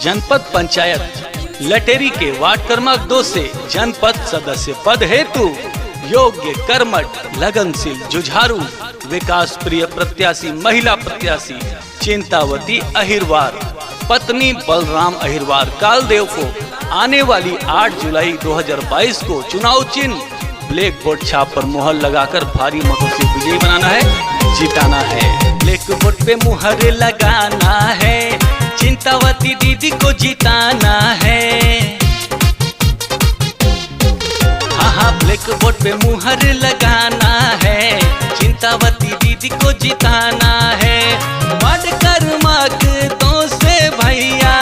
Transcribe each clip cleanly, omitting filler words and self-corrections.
जनपद पंचायत लटेरी के वार्ड क्रमांक 2 से जनपद सदस्य पद हेतु योग्य, कर्मठ, लगनशील, जुझारू, विकास प्रिय प्रत्याशी महिला प्रत्याशी चिंतावती अहिरवार पत्नी बलराम अहिरवार कालदेव को आने वाली 8 जुलाई 2022 को चुनाव चिन्ह ब्लैक बोर्ड छाप पर मुहर लगाकर भारी मतों से विजयी बनाना है, जिताना है। ब्लैक बोर्ड पे मुहर लगाना है, चिंतावती दीदी को जिताना है। हाँ, ब्लैक बोर्ड पे मुहर लगाना है, चिंतावती दीदी को जिताना है। वार्ड क्रमांक 2 से भैया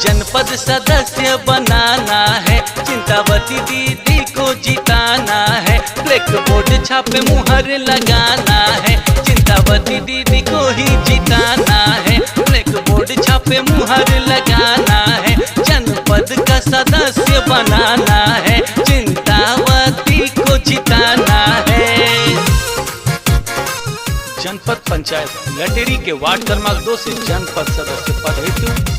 जनपद सदस्य बनाना है, चिंतावती दीदी को जिताना है। ब्लैक बोर्ड छापे मुहर लगाना है, चिंतावती दीदी को ही जिताना है। ब्लैक बोर्ड छापे मुहर लगाना है, जनपद का सदस्य बनाना है, चिंतावती को जिताना है। जनपद पंचायत लटेरी के वार्ड क्रमांक 2 से जनपद सदस्य पद हेतु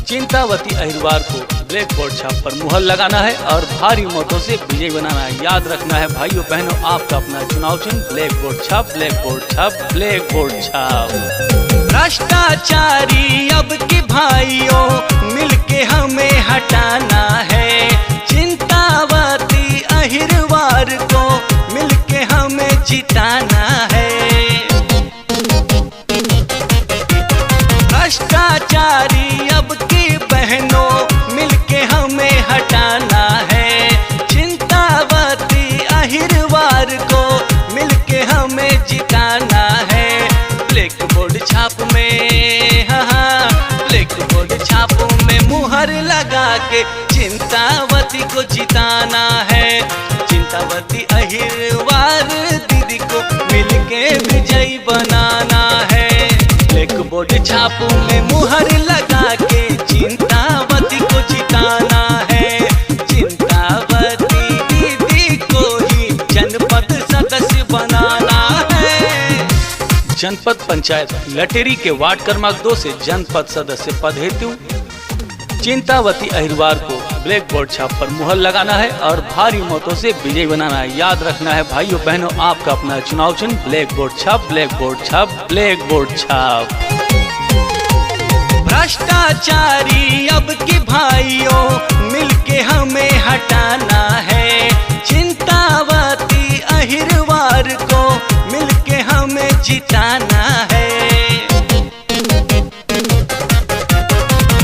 चिंतावती अहिरवार को ब्लैक बोर्ड छाप पर मुहर लगाना है और भारी मतों से विजयी बनाना है। याद रखना है भाइयों बहनों, आपका अपना चुनाव चिन्ह ब्लैक बोर्ड छाप, ब्लैक बोर्ड छाप, ब्लैक बोर्ड छाप। भ्रष्टाचारी अब के भाइयों मिलके हमें हटाना है, चिंतावती अहिरवार को मिलके हमें जिताना है। भ्रष्टाचारी अब की बहनों मिलके हमें हटाना है, चिंतावती अहिरवार को मिलके हमें जिताना है। ब्लैक बोर्ड छाप में, हाँ, ब्लैक बोर्ड छाप में मुहर लगा के चिंतावती को जिताना है, चिंतावती अहिरवार दीदी को मिलके विजयी बनाना है। ब्लैक बोर्ड छाप में मुहर लगा के चिंतावती को जिताना है, चिंतावती दीदी को ही जनपद सदस्य बनाना है। जनपद पंचायत लटेरी के वार्ड क्रमांक 2 से जनपद सदस्य पद हेतु चिंतावती अहिरवार को ब्लैक बोर्ड छाप पर मुहर लगाना है और भारी मतों से विजयी बनाना है। याद रखना है भाइयों बहनों, आपका अपना चुनाव चिन्ह ब्लैक बोर्ड छाप, ब्लैक बोर्ड छाप, ब्लैक बोर्ड छाप। भ्रष्टाचारी अब के भाइयों मिलके हमें हटाना है, चिंतावती अहिरवार को मिलके हमें जिताना है।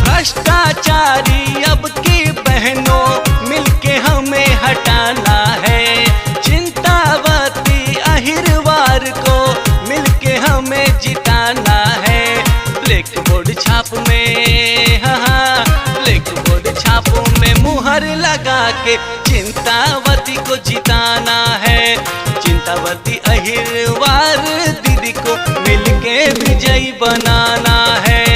भ्रष्टाचारी अब की बहनों मिलके हमें हटाना है, चिंतावती अहिरवार को मिलके हमें जिताना है। ब्लैक बोर्ड छाप में, हाँ, ब्लैक बोर्ड छाप में मुहर लगा के चिंतावती को जिताना है, चिंतावती अहिरवार दीदी को मिलके विजयी बनाना है।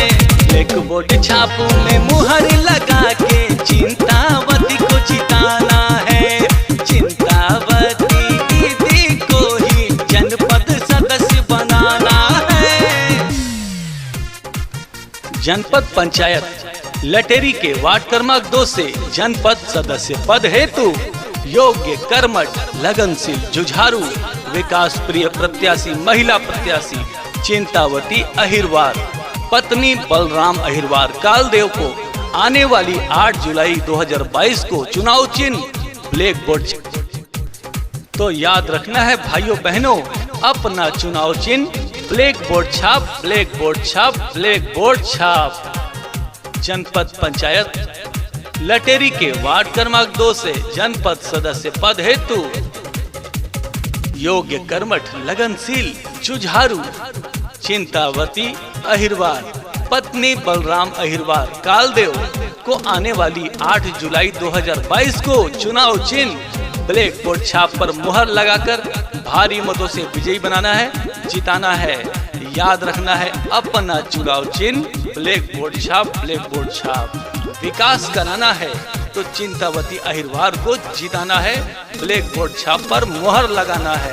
ब्लैक बोर्ड छाप में मुहर लगा के चिंतावती को जिताना है, चिंतावती दीदी को ही जनपद सदस्य बनाना है। जनपद पंचायत लटेरी के वार्ड क्रमांक 2 से जनपद सदस्य पद हेतु योग्य, कर्मठ, लगनशील, जुझारू, विकास प्रिय प्रत्याशी महिला प्रत्याशी चिंतावती अहिरवार पत्नी बलराम अहिरवार कालदेव को आने वाली 8 जुलाई 2022 को चुनाव चिन्ह ब्लैक बोर्ड। तो याद रखना है भाइयों बहनों, अपना चुनाव चिन्ह ब्लैक बोर्ड छाप, ब्लैक बोर्ड छाप, ब्लैक बोर्ड छाप। जनपद पंचायत लटेरी के वार्ड क्रमांक 2 से जनपद सदस्य पद हेतु योग्य, कर्मठ, लगनशील, जुझारू चिंतावती अहिरवार पत्नी बलराम अहिरवार कालदेव को आने वाली 8 जुलाई 2022 को चुनाव चिन्ह ब्लैक बोर्ड छाप पर मुहर लगाकर भारी मतों से विजयी बनाना है, जिताना है। याद रखना है अपना चुनाव चिन्ह ब्लैक बोर्ड छाप, ब्लैक बोर्ड छाप। विकास कराना है तो चिंतावती अहिरवार को जिताना है, ब्लैक बोर्ड छाप पर मुहर लगाना है।